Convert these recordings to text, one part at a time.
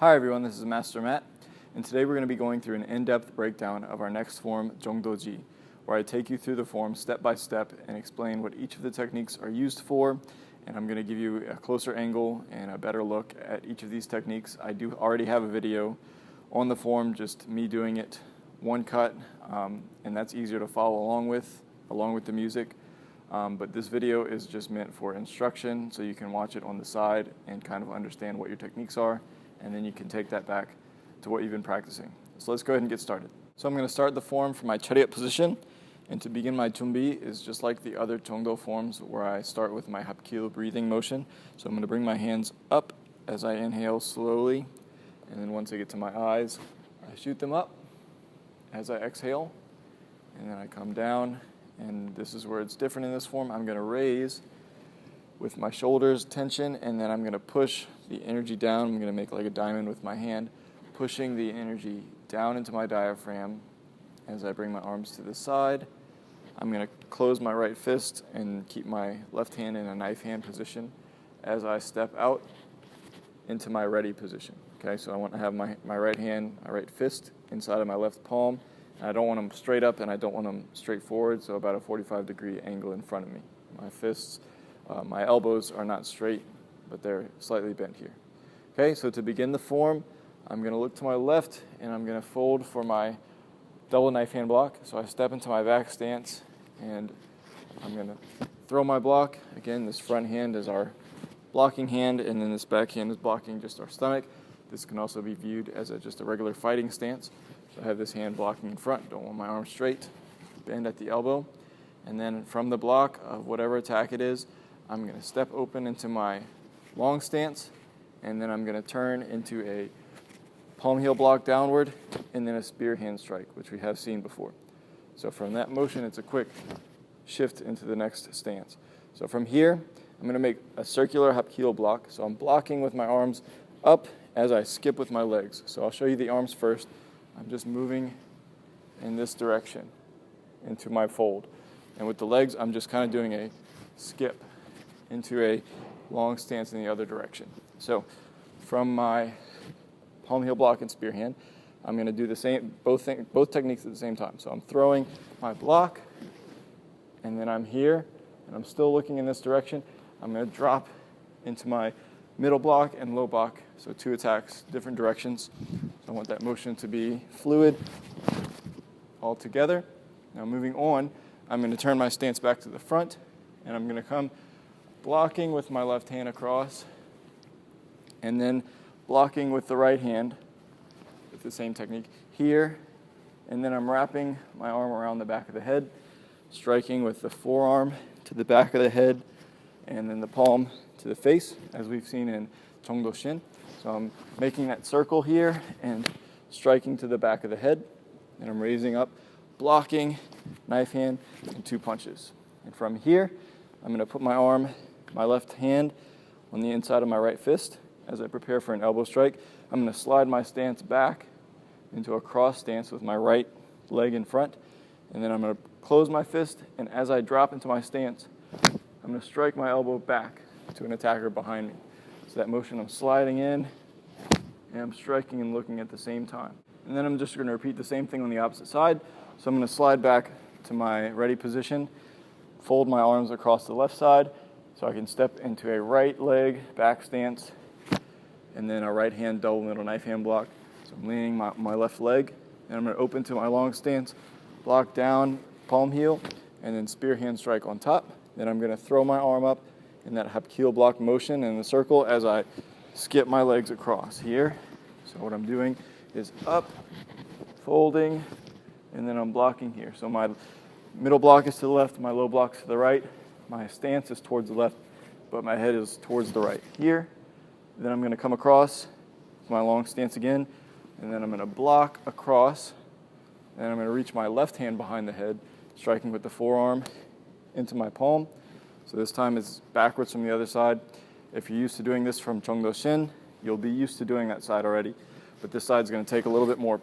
Hi everyone, this is Master Matt, and today we're going to be going through an in-depth breakdown of our next form, Joong Do Ji, where I take you through the form step by step and explain what each of the techniques are used for, and I'm going to give you a closer angle and a better look at each of these techniques. I do already have a video on the form, just me doing it one cut, and that's easier to follow along with the music. But this video is just meant for instruction, so you can watch it on the side and kind of understand what your techniques are, and then you can take that back to what you've been practicing. So let's go ahead and get started. So I'm going to start the form from my chariot position, and to begin my 준비 is just like the other Joong Do forms where I start with my Hapkido breathing motion. So I'm going to bring my hands up as I inhale slowly, and then once I get to my eyes, I shoot them up as I exhale, and then I come down, and this is where it's different in this form. I'm going to raise with my shoulders tension, and then I'm going to push the energy down. I'm going to make like a diamond with my hand, pushing the energy down into my diaphragm as I bring my arms to the side. I'm going to close my right fist and keep my left hand in a knife hand position as I step out into my ready position. Okay, so I want to have my right hand, my right fist inside of my left palm. And I don't want them straight up and I don't want them straight forward, so about a 45-degree angle in front of me. My fists, my elbows are not straight, but they're slightly bent here. Okay, so to begin the form, I'm going to look to my left and I'm going to fold for my double knife hand block. So I step into my back stance and I'm going to throw my block. Again, this front hand is our blocking hand, and then this back hand is blocking just our stomach. This can also be viewed as just a regular fighting stance. So I have this hand blocking in front, don't want my arm straight, bend at the elbow. And then from the block of whatever attack it is, I'm going to step open into my long stance, and then I'm going to turn into a palm heel block downward, and then a spear hand strike, which we have seen before. So from that motion, it's a quick shift into the next stance. So from here, I'm going to make a circular Hapkido block. So I'm blocking with my arms up as I skip with my legs. So I'll show you the arms first. I'm just moving in this direction into my fold. And with the legs, I'm just kind of doing a skip into a long stance in the other direction. So from my palm heel block and spear hand, I'm going to do the same, both techniques at the same time. So I'm throwing my block, and then I'm here, and I'm still looking in this direction. I'm going to drop into my middle block and low block, so two attacks, different directions. So I want that motion to be fluid all together. Now moving on, I'm going to turn my stance back to the front, and I'm going to come blocking with my left hand across, and then blocking with the right hand with the same technique here, and then I'm wrapping my arm around the back of the head, striking with the forearm to the back of the head, and then the palm to the face, as we've seen in Joong Do Shin. So I'm making that circle here and striking to the back of the head, and I'm raising up, blocking, knife hand, and two punches. And from here, I'm going to put my arm, my left hand, on the inside of my right fist as I prepare for an elbow strike. I'm going to slide my stance back into a cross stance with my right leg in front, and then I'm going to close my fist, and as I drop into my stance, I'm going to strike my elbow back to an attacker behind me. So that motion, I'm sliding in, and I'm striking and looking at the same time. And then I'm just going to repeat the same thing on the opposite side. So I'm going to slide back to my ready position, fold my arms across the left side, so I can step into a right leg back stance, and then a right hand double middle knife hand block. So I'm leaning my left leg, and I'm going to open to my long stance, block down, palm heel, and then spear hand strike on top. Then I'm going to throw my arm up in that Hapkido block motion in the circle as I skip my legs across here. So what I'm doing is up, folding, and then I'm blocking here. So my middle block is to the left, my low block is to the right. My stance is towards the left, but my head is towards the right here. Then I'm going to come across my long stance again, and then I'm going to block across, and I'm going to reach my left hand behind the head, striking with the forearm into my palm. So this time it's backwards from the other side. If you're used to doing this from Joong Do Shin, you'll be used to doing that side already, but this side's going to take a little bit more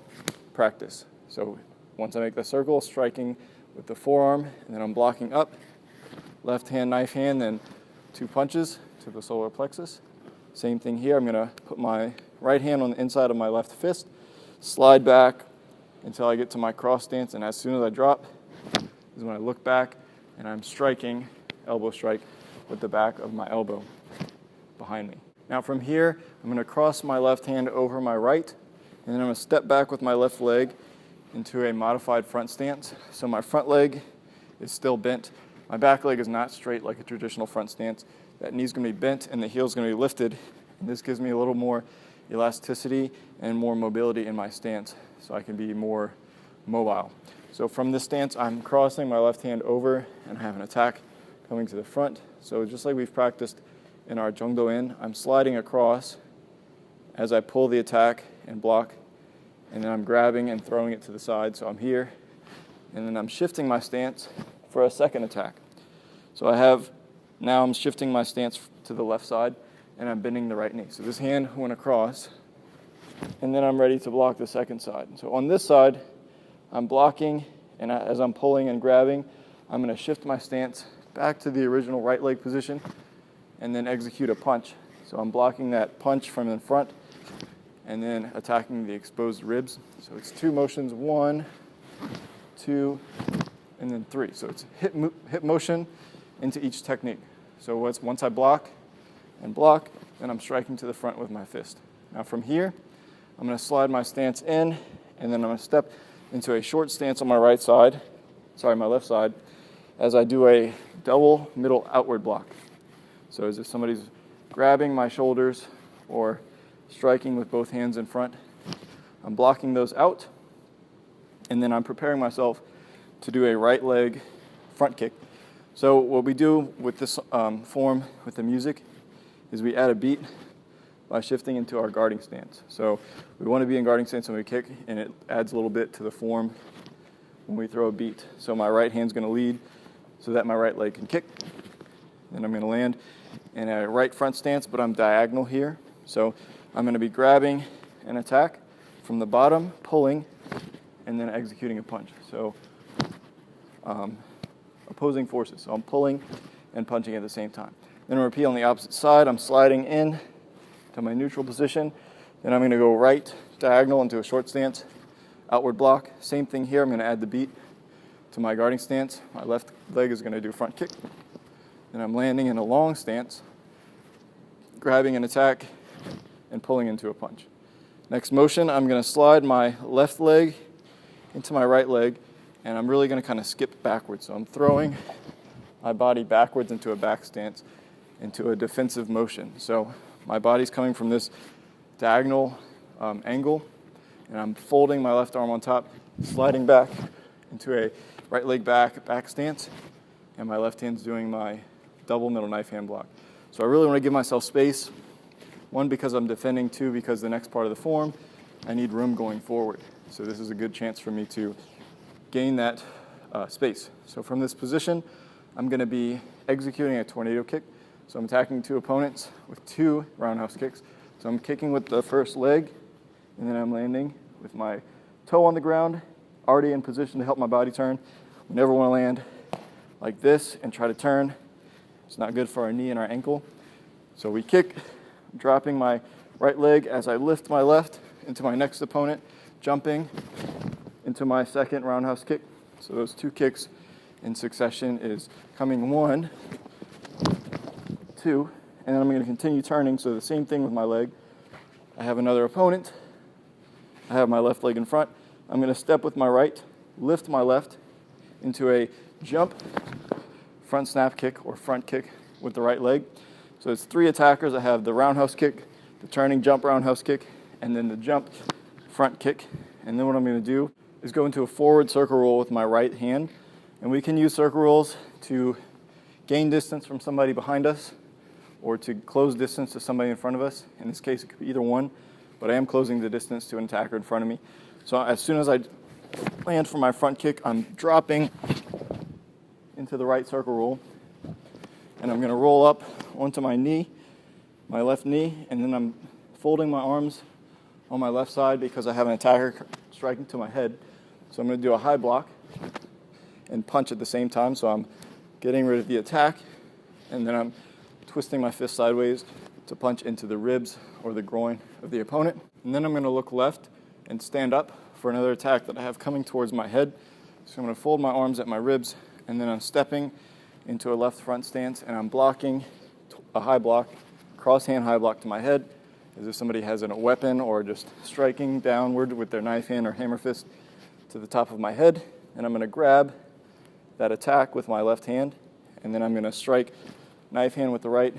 practice. So once I make the circle, striking with the forearm, and then I'm blocking up, left hand, knife hand, then two punches to the solar plexus. Same thing here. I'm going to put my right hand on the inside of my left fist, slide back until I get to my cross stance, and as soon as I drop is when I look back and I'm striking, elbow strike, with the back of my elbow behind me. Now from here, I'm going to cross my left hand over my right, and then I'm going to step back with my left leg into a modified front stance. So my front leg is still bent. My back leg is not straight like a traditional front stance. That knee's going to be bent and the heel's going to be lifted. And this gives me a little more elasticity and more mobility in my stance, so I can be more mobile. So from this stance, I'm crossing my left hand over and I have an attack coming to the front. So just like we've practiced in our Joong Do In, I'm sliding across as I pull the attack and block, and then I'm grabbing and throwing it to the side. So I'm here, and then I'm shifting my stance for a second attack. So now I'm shifting my stance to the left side, and I'm bending the right knee. So this hand went across, and then I'm ready to block the second side. So on this side, I'm blocking, and as I'm pulling and grabbing, I'm going to shift my stance back to the original right leg position and then execute a punch. So I'm blocking that punch from in front and then attacking the exposed ribs. So it's 2 motions, 1, 2, and then 3. So it's hip motion into each technique. So once I block, then I'm striking to the front with my fist. Now from here, I'm going to slide my stance in, and then I'm going to step into a short stance on my my left side, as I do a double middle outward block. So as if somebody's grabbing my shoulders or striking with both hands in front, I'm blocking those out, and then I'm preparing myself to do a right leg front kick. So what we do with this form with the music is we add a beat by shifting into our guarding stance. So we want to be in guarding stance when we kick, and it adds a little bit to the form when we throw a beat. So my right hand's going to lead so that my right leg can kick. Then I'm going to land in a right front stance, but I'm diagonal here. So I'm going to be grabbing an attack from the bottom, pulling, and then executing a punch. So opposing forces. So I'm pulling and punching at the same time. Then I repeat on the opposite side. I'm sliding in to my neutral position. Then I'm going to go right diagonal into a short stance, outward block. Same thing here. I'm going to add the beat to my guarding stance. My left leg is going to do front kick. Then I'm landing in a long stance, grabbing an attack, and pulling into a punch. Next motion, I'm going to slide my left leg into my right leg, and I'm really going to kind of skip backwards. So I'm throwing my body backwards into a back stance, into a defensive motion. So my body's coming from this diagonal angle, and I'm folding my left arm on top, sliding back into a right leg back stance, and my left hand's doing my double middle knife hand block. So I really want to give myself space, 1, because I'm defending, 2, because the next part of the form, I need room going forward. So this is a good chance for me to gain that space. So from this position, I'm going to be executing a tornado kick. So I'm attacking 2 opponents with 2 roundhouse kicks. So I'm kicking with the first leg, and then I'm landing with my toe on the ground, already in position to help my body turn. We never want to land like this and try to turn. It's not good for our knee and our ankle. So we kick, dropping my right leg as I lift my left into my next opponent, jumping into my second roundhouse kick. So those 2 kicks in succession is coming 1, 2, and then I'm going to continue turning. So the same thing with my leg. I have another opponent. I have my left leg in front. I'm going to step with my right, lift my left into a jump, front snap kick or front kick with the right leg. So it's 3 attackers. I have the roundhouse kick, the turning jump roundhouse kick, and then the jump front kick. And then what I'm going to do is go into a forward circle roll with my right hand. And we can use circle rolls to gain distance from somebody behind us or to close distance to somebody in front of us. In this case, it could be either one, but I am closing the distance to an attacker in front of me. So as soon as I land for my front kick, I'm dropping into the right circle roll, and I'm going to roll up onto my knee, my left knee, and then I'm folding my arms on my left side because I have an attacker striking to my head. So I'm going to do a high block and punch at the same time. So I'm getting rid of the attack, and then I'm twisting my fist sideways to punch into the ribs or the groin of the opponent. And then I'm going to look left and stand up for another attack that I have coming towards my head. So I'm going to fold my arms at my ribs, and then I'm stepping into a left front stance, and I'm blocking a high block, cross hand high block to my head, as if somebody has a weapon, or just striking downward with their knife hand or hammer fist to the top of my head. And I'm going to grab that attack with my left hand, and then I'm going to strike knife hand with the right,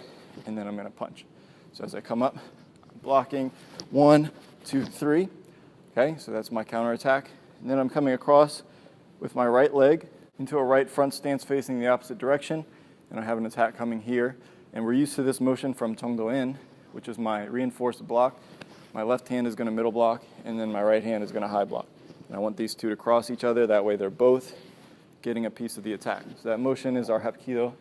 and then I'm going to punch. So as I come up, I'm blocking 1, 2, 3. Okay, so that's my counter attack. And then I'm coming across with my right leg into a right front stance facing the opposite direction, and I have an attack coming here. And we're used to this motion from Joong Do In, which is my reinforced block. My left hand is going to middle block, and then my right hand is going to high block. And I want these two to cross each other. That way they're both getting a piece of the attack. So that motion is our Hapkido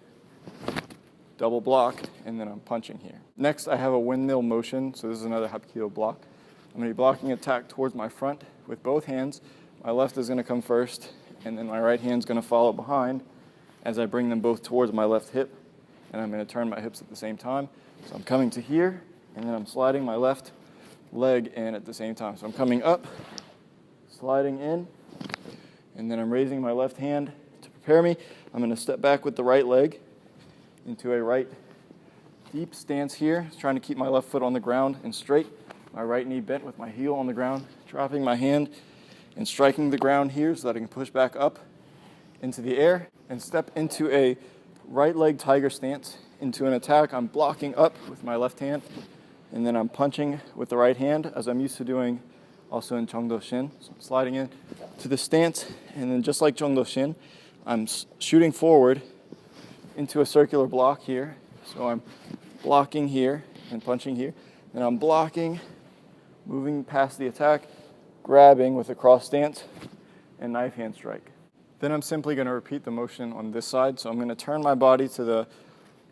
double block, and then I'm punching here. Next, I have a windmill motion. So this is another Hapkido block. I'm going to be blocking attack towards my front with both hands. My left is going to come first, and then my right hand is going to follow behind as I bring them both towards my left hip, and I'm going to turn my hips at the same time. So I'm coming to here, and then I'm sliding my left leg in at the same time. So I'm coming up, sliding in, and then I'm raising my left hand to prepare me. I'm going to step back with the right leg into a right deep stance here, trying to keep my left foot on the ground and straight, my right knee bent with my heel on the ground, dropping my hand and striking the ground here so that I can push back up into the air and step into a right leg tiger stance into an attack. I'm blocking up with my left hand, and then I'm punching with the right hand, as I'm used to doing also in Joong Do Shin. So I'm sliding in to the stance, and then just like Joong Do Shin, I'm shooting forward into a circular block here. So I'm blocking here and punching here. Then I'm blocking, moving past the attack, grabbing with a cross stance, and knife hand strike. Then I'm simply going to repeat the motion on this side. So I'm going to turn my body to the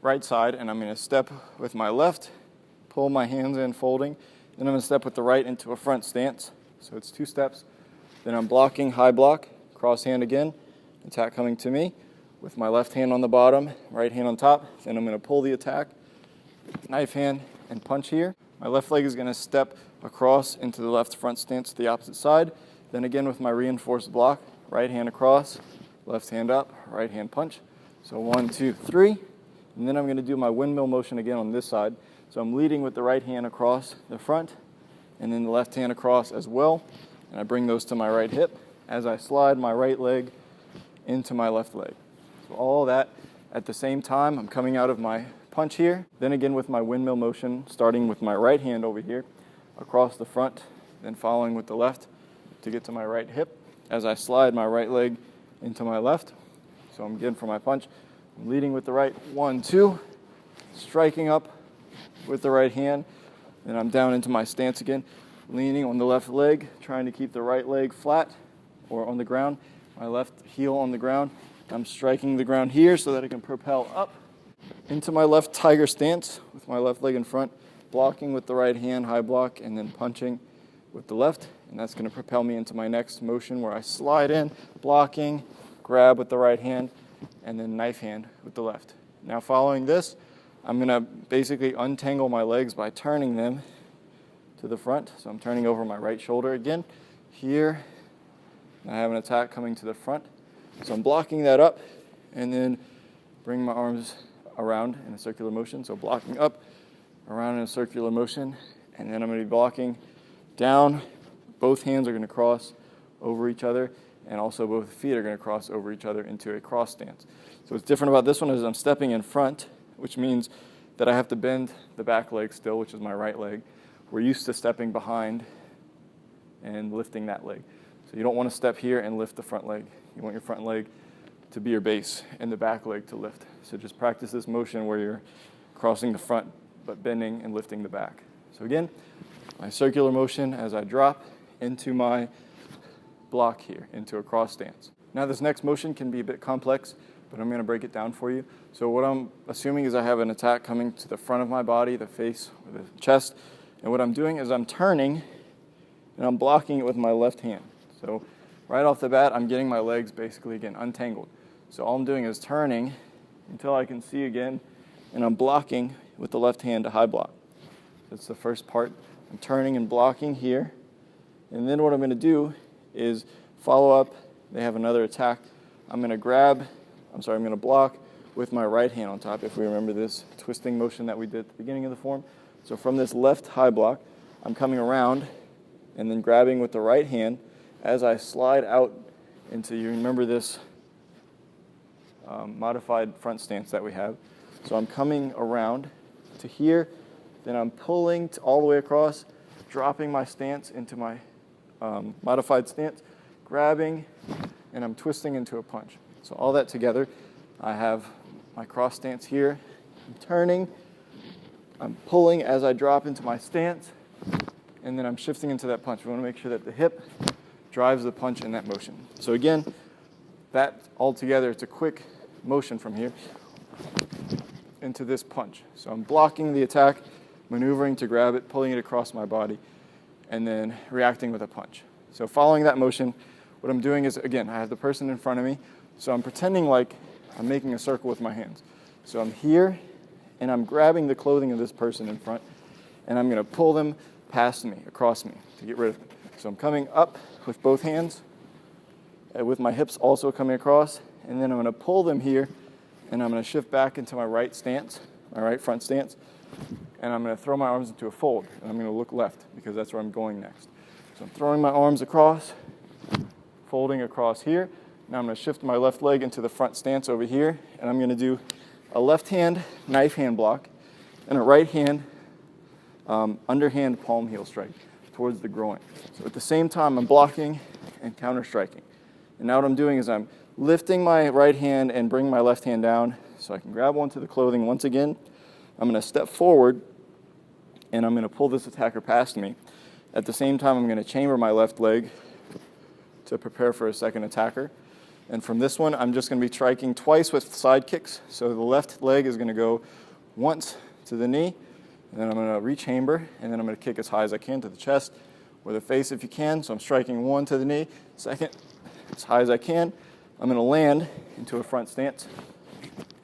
right side, and I'm going to step with my left, pull my hands in, folding. Then I'm going to step with the right into a front stance. So it's 2 steps. Then I'm blocking, high block, cross hand again, attack coming to me with my left hand on the bottom, right hand on top. Then I'm going to pull the attack, knife hand, and punch here. My left leg is going to step across into the left front stance to the opposite side. Then again with my reinforced block, right hand across, left hand up, right hand punch. So 1, 2, 3. And then I'm going to do my windmill motion again on this side. So I'm leading with the right hand across the front, and then the left hand across as well. And I bring those to my right hip as I slide my right leg into my left leg. So all that at the same time. I'm coming out of my punch here. Then again with my windmill motion, starting with my right hand over here, across the front, then following with the left to get to my right hip as I slide my right leg into my left. So I'm again for my punch. I'm leading with the right, 1, 2, striking up with the right hand. Then I'm down into my stance again, leaning on the left leg, trying to keep the right leg flat or on the ground, my left heel on the ground. I'm striking the ground here so that I can propel up into my left tiger stance with my left leg in front, blocking with the right hand, high block, and then punching with the left. And that's going to propel me into my next motion where I slide in, blocking, grab with the right hand, and then knife hand with the left. Now following this, I'm going to basically untangle my legs by turning them to the front. So I'm turning over my right shoulder again. Here, I have an attack coming to the front. So I'm blocking that up, and then bring my arms around in a circular motion. So blocking up, around in a circular motion, and then I'm going to be blocking down. Both hands are going to cross over each other, and also both feet are going to cross over each other into a cross stance. So what's different about this one is I'm stepping in front, which means that I have to bend the back leg still, which is my right leg. We're used to stepping behind and lifting that leg. So you don't want to step here and lift the front leg. You want your front leg to be your base and the back leg to lift. So just practice this motion where you're crossing the front but bending and lifting the back. So again, my circular motion as I drop into my block here, into a cross stance. Now this next motion can be a bit complex, but I'm going to break it down for you. So what I'm assuming is I have an attack coming to the front of my body, the face, or the chest, and what I'm doing is I'm turning and I'm blocking it with my left hand. So right off the bat, I'm getting my legs basically again untangled. So all I'm doing is turning until I can see again, and I'm blocking with the left hand to high block. That's the first part. I'm turning and blocking here. And then what I'm going to do is follow up. They have another attack. I'm going to block with my right hand on top, if we remember this twisting motion that we did at the beginning of the form. So from this left high block, I'm coming around and then grabbing with the right hand as I slide out into, you remember this modified front stance that we have. So I'm coming around to here, then I'm pulling all the way across, dropping my stance into my modified stance, grabbing, and I'm twisting into a punch. So all that together, I have my cross stance here. I'm turning, I'm pulling as I drop into my stance, and then I'm shifting into that punch. We want to make sure that the hip drives the punch in that motion. So again, that all together, it's a quick motion from here into this punch. So I'm blocking the attack, maneuvering to grab it, pulling it across my body, and then reacting with a punch. So following that motion, what I'm doing is, again, I have the person in front of me, so I'm pretending like I'm making a circle with my hands. So I'm here, and I'm grabbing the clothing of this person in front, and I'm going to pull them past me, across me, to get rid of them. So I'm coming up with both hands, with my hips also coming across, and then I'm going to pull them here, and I'm going to shift back into my right stance, my right front stance, and I'm going to throw my arms into a fold, and I'm going to look left, because that's where I'm going next. So I'm throwing my arms across, folding across here. Now I'm going to shift my left leg into the front stance over here, and I'm going to do a left hand knife hand block and a right hand underhand palm heel strike towards the groin. So at the same time, I'm blocking and counter striking. And now what I'm doing is I'm lifting my right hand and bring my left hand down so I can grab onto the clothing once again. I'm going to step forward, and I'm going to pull this attacker past me. At the same time, I'm going to chamber my left leg to prepare for a second attacker. And from this one, I'm just going to be striking twice with side kicks. So the left leg is going to go once to the knee, and then I'm going to re-chamber, and then I'm going to kick as high as I can to the chest or the face if you can. So I'm striking one to the knee, second as high as I can. I'm going to land into a front stance,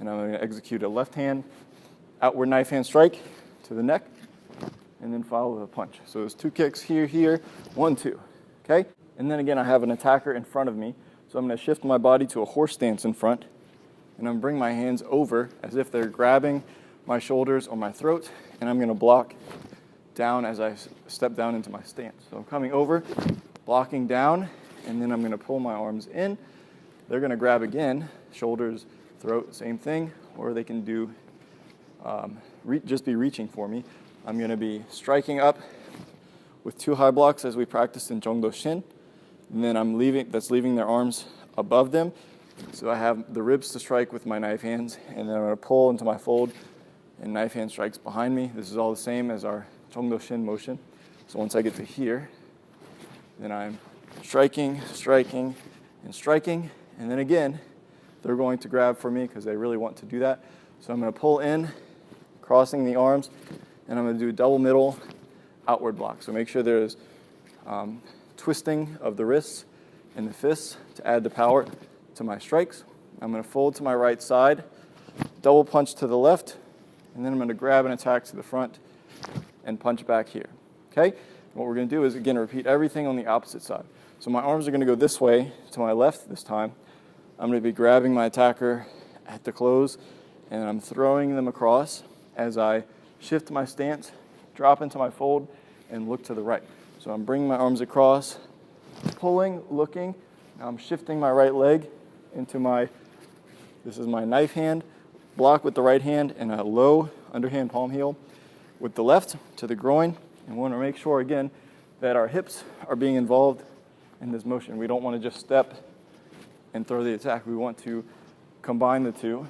and I'm going to execute a left hand outward knife hand strike to the neck, and then follow with a punch. So there's two kicks here, here, 1, 2, okay? And then again, I have an attacker in front of me. So I'm going to shift my body to a horse stance in front, and I'm going to bring my hands over as if they're grabbing my shoulders or my throat, and I'm going to block down as I step down into my stance. So I'm coming over, blocking down, and then I'm going to pull my arms in. They're going to grab again, shoulders, throat, same thing, or they can do just be reaching for me. I'm going to be striking up with 2 high blocks as we practiced in Joong Do Shin. And then I'm leaving their arms above them. So I have the ribs to strike with my knife hands, and then I'm going to pull into my fold, and knife hand strikes behind me. This is all the same as our Joong Do Shin motion. So once I get to here, then I'm striking, striking, and striking. And then again, they're going to grab for me because they really want to do that. So I'm going to pull in, crossing the arms, and I'm going to do a double middle outward block. So make sure there's twisting of the wrists and the fists to add the power to my strikes. I'm going to fold to my right side, double punch to the left, and then I'm going to grab an attack to the front and punch back here. Okay? What we're going to do is, again, repeat everything on the opposite side. So my arms are going to go this way to my left this time. I'm going to be grabbing my attacker at the close, and I'm throwing them across as I shift my stance, drop into my fold, and look to the right. So I'm bringing my arms across, pulling, looking. Now I'm shifting my right leg into this is my knife hand, block with the right hand, and a low underhand palm heel with the left to the groin. And we want to make sure, again, that our hips are being involved in this motion. We don't want to just step and throw the attack. We want to combine the two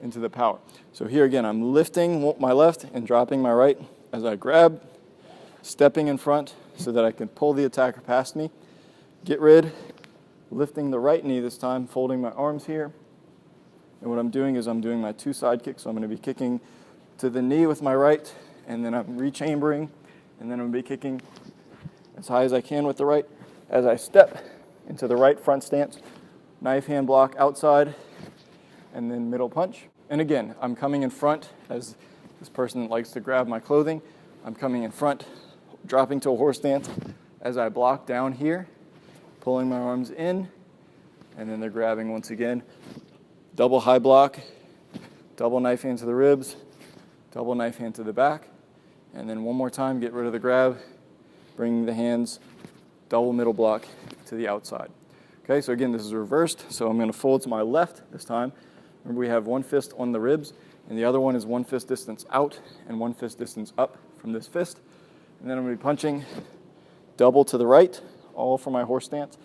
into the power. So here again, I'm lifting my left and dropping my right as I grab, stepping in front so that I can pull the attacker past me, get rid, lifting the right knee this time, folding my arms here. And what I'm doing is I'm doing my 2 side kicks. So I'm going to be kicking to the knee with my right, and then I'm re-chambering, and then I'm going to be kicking as high as I can with the right as I step into the right front stance, knife hand block outside, and then middle punch. And again, I'm coming in front as this person that likes to grab my clothing. I'm coming in front, dropping to a horse stance as I block down here, pulling my arms in, and then they're grabbing once again. Double high block, double knife hand to the ribs, double knife hand to the back, and then one more time, get rid of the grab, bring the hands, double middle block to the outside. Okay, so again, this is reversed, so I'm going to fold to my left this time. Remember, we have one fist on the ribs, and the other one is one fist distance out and one fist distance up from this fist. And then I'm going to be punching double to the right, all for my horse stance.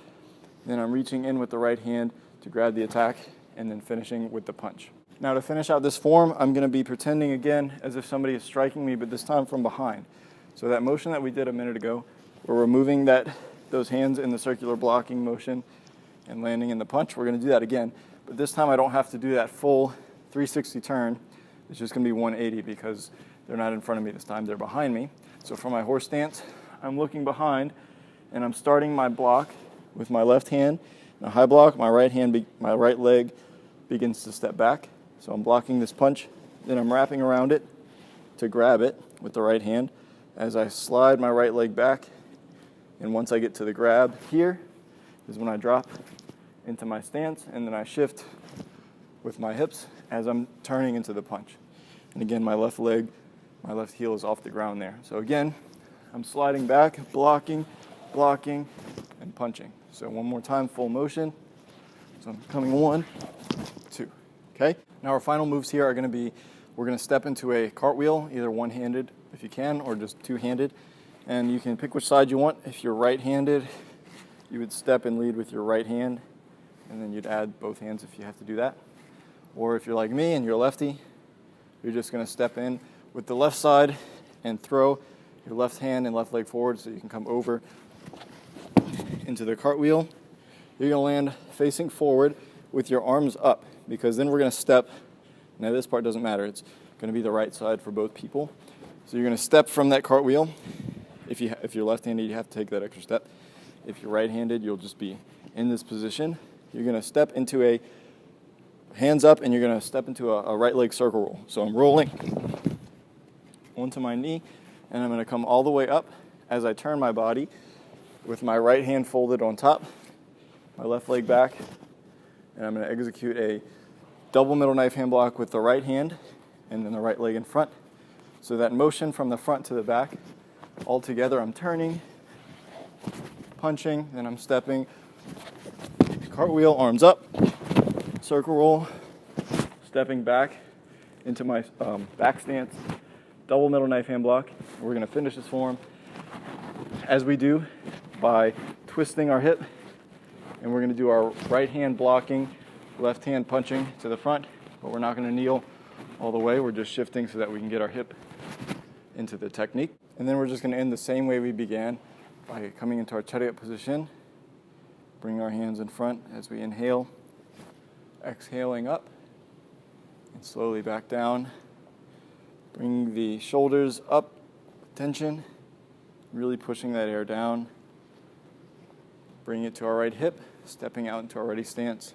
Then I'm reaching in with the right hand to grab the attack, and then finishing with the punch. Now to finish out this form, I'm going to be pretending again as if somebody is striking me, but this time from behind. So that motion that we did a minute ago, we're removing those hands in the circular blocking motion and landing in the punch. We're going to do that again, but this time I don't have to do that full 360 turn. It's just going to be 180 because they're not in front of me this time, they're behind me. So from my horse stance, I'm looking behind and I'm starting my block with my left hand. In a high block, my right leg begins to step back. So I'm blocking this punch, then I'm wrapping around it to grab it with the right hand as I slide my right leg back. And once I get to the grab here is when I drop into my stance, and then I shift with my hips as I'm turning into the punch. And again, my left heel is off the ground there. So again, I'm sliding back, blocking, and punching. So one more time, full motion. So I'm coming 1, 2, okay? Now our final moves here are going to be, we're going to step into a cartwheel, either one-handed if you can, or just two-handed. And you can pick which side you want. If you're right-handed, you would step and lead with your right hand, and then you'd add both hands if you have to do that. Or if you're like me and you're lefty, you're just going to step in with the left side and throw your left hand and left leg forward so you can come over into the cartwheel. You're going to land facing forward with your arms up, because then we're going to step. Now this part doesn't matter. It's going to be the right side for both people. So you're going to step from that cartwheel. If you're left-handed, you have to take that extra step. If you're right-handed, you'll just be in this position. You're going to step into a hands up, and you're going to step into a right leg circle roll. So I'm rolling onto my knee, and I'm going to come all the way up as I turn my body with my right hand folded on top, my left leg back, and I'm going to execute a double middle knife hand block with the right hand and then the right leg in front. So that motion from the front to the back, all together I'm turning, punching, then I'm stepping, cartwheel, arms up, circle roll, stepping back into my back stance, double middle knife hand block. We're going to finish this form as we do by twisting our hip, and we're going to do our right hand blocking, left hand punching to the front, but we're not going to kneel all the way. We're just shifting so that we can get our hip into the technique. And then we're just going to end the same way we began by coming into our chariot position, bring our hands in front as we inhale, exhaling up, and slowly back down. Bring the shoulders up, tension, really pushing that air down. Bring it to our right hip, stepping out into our ready stance,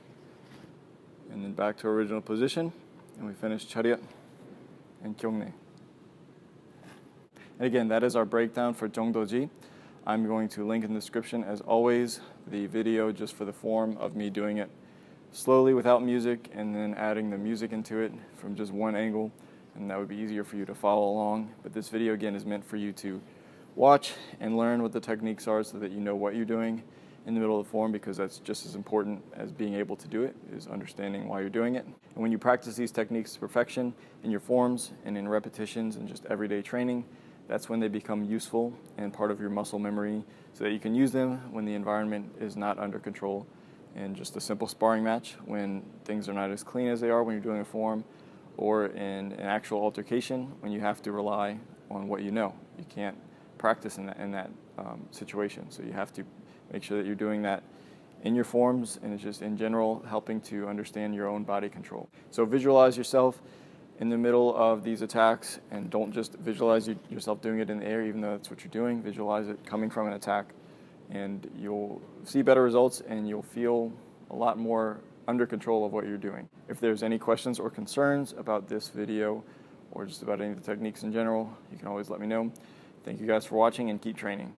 and then back to our original position, and we finish chariot and kyungnae. And again, that is our breakdown for Joong Do Ji. I'm going to link in the description, as always, the video just for the form of me doing it slowly without music, and then adding the music into it from just one angle, and that would be easier for you to follow along. But this video, again, is meant for you to watch and learn what the techniques are so that you know what you're doing in the middle of the form, because that's just as important as being able to do it, is understanding why you're doing it. And when you practice these techniques to perfection in your forms and in repetitions and just everyday training, that's when they become useful and part of your muscle memory so that you can use them when the environment is not under control. And just a simple sparring match when things are not as clean as they are when you're doing a form, or in an actual altercation when you have to rely on what you know. You can't practice in that situation, so you have to make sure that you're doing that in your forms, and it's just in general helping to understand your own body control. So visualize yourself in the middle of these attacks, and don't just visualize yourself doing it in the air, even though that's what you're doing. Visualize it coming from an attack, and you'll see better results, and you'll feel a lot more under control of what you're doing. If there's any questions or concerns about this video or just about any of the techniques in general, you can always let me know. Thank you guys for watching and keep training.